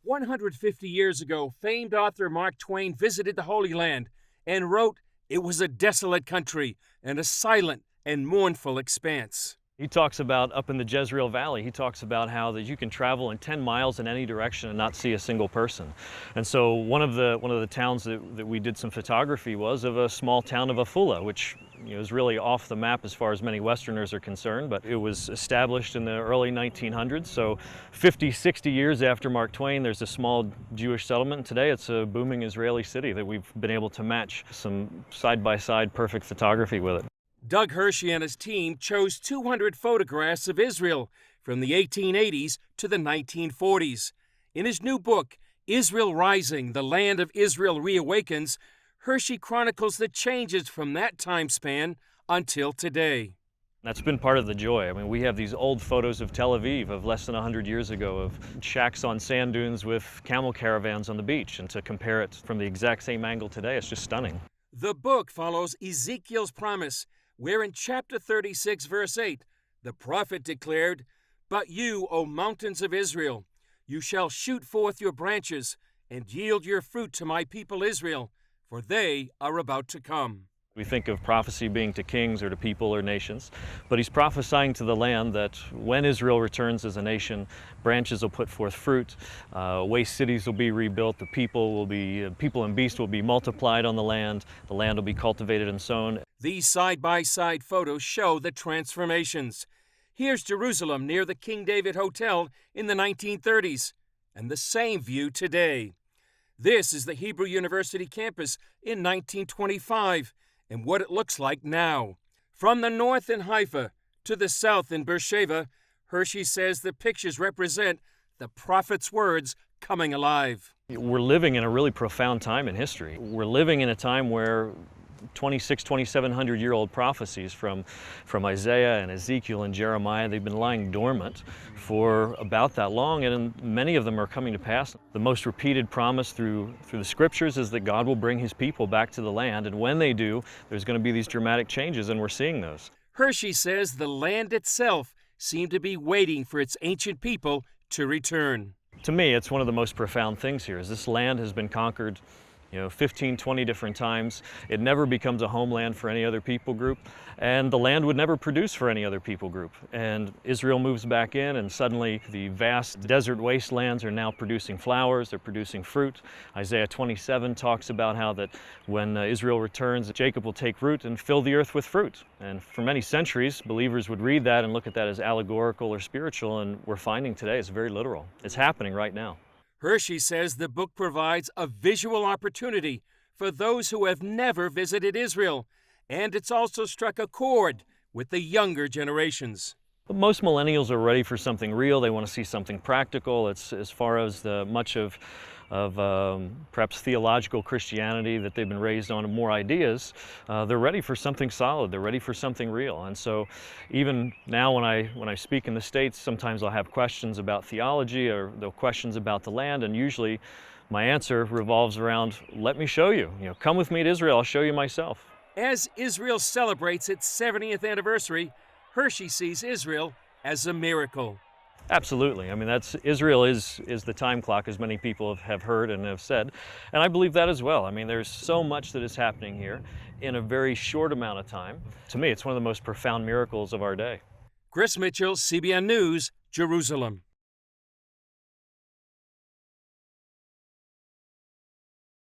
150 years ago, famed author Mark Twain visited the Holy Land and wrote, "It was a desolate country and a silent and mournful expanse." He talks about up in the Jezreel Valley, he talks about how that you can travel in 10 miles in any direction and not see a single person. And so one of the towns that we did some photography was of a small town of Afula, which is really off the map as far as many Westerners are concerned, but it was established in the early 1900s. So 50, 60 years after Mark Twain, there's a small Jewish settlement. Today it's a booming Israeli city that we've been able to match some side-by-side perfect photography with it. Doug Hershey and his team chose 200 photographs of Israel from the 1880s to the 1940s. In his new book, Israel Rising, The Land of Israel Reawakens, Hershey chronicles the changes from that time span until today. That's been part of the joy. I mean, we have these old photos of Tel Aviv of less than 100 years ago, of shacks on sand dunes with camel caravans on the beach, and to compare it from the exact same angle today, it's just stunning. The book follows Ezekiels Promise, where in chapter 36, verse 8, the prophet declared, "But you, O mountains of Israel, you shall shoot forth your branches and yield your fruit to my people Israel, for they are about to come." We think of prophecy being to kings or to people or nations, but he's prophesying to the land that when Israel returns as a nation, branches will put forth fruit, waste cities will be rebuilt, people and beasts will be multiplied on the land will be cultivated and sown. These side-by-side photos show the transformations. Here's Jerusalem near the King David Hotel in the 1930s, and the same view today. This is the Hebrew University campus in 1925, and what it looks like now. From the north in Haifa to the south in Beersheba, Hershey says the pictures represent the prophet's words coming alive. We're living in a really profound time in history. We're living in a time where 2,700-year-old prophecies from Isaiah and Ezekiel and Jeremiah, they've been lying dormant for about that long, and many of them are coming to pass. The most repeated promise through the scriptures is that God will bring his people back to the land, and when they do, there's going to be these dramatic changes, and we're seeing those. Hershey says the land itself seemed to be waiting for its ancient people to return. To me, it's one of the most profound things here, is this land has been conquered 15, 20 different times. It never becomes a homeland for any other people group, and the land would never produce for any other people group. And Israel moves back in, and suddenly the vast desert wastelands are now producing flowers, they're producing fruit. Isaiah 27 talks about how that when Israel returns, Jacob will take root and fill the earth with fruit. And for many centuries, believers would read that and look at that as allegorical or spiritual, and we're finding today it's very literal. It's happening right now. Hershey says the book provides a visual opportunity for those who have never visited Israel, and it's also struck a chord with the younger generations. Most millennials are ready for something real. They want to see something practical. It's as far as much of perhaps theological Christianity that they've been raised on, and more ideas. They're ready for something solid. They're ready for something real. And so even now when I speak in the States, sometimes I'll have questions about theology or the questions about the land, and usually my answer revolves around, let me show you. Come with me to Israel, I'll show you myself. As Israel celebrates its 70th anniversary, Hershey sees Israel as a miracle. Absolutely. I mean, Israel is the time clock, as many people have heard and have said, and I believe that as well. I mean, there's so much that is happening here in a very short amount of time. To me, it's one of the most profound miracles of our day. Chris Mitchell, CBN News, Jerusalem.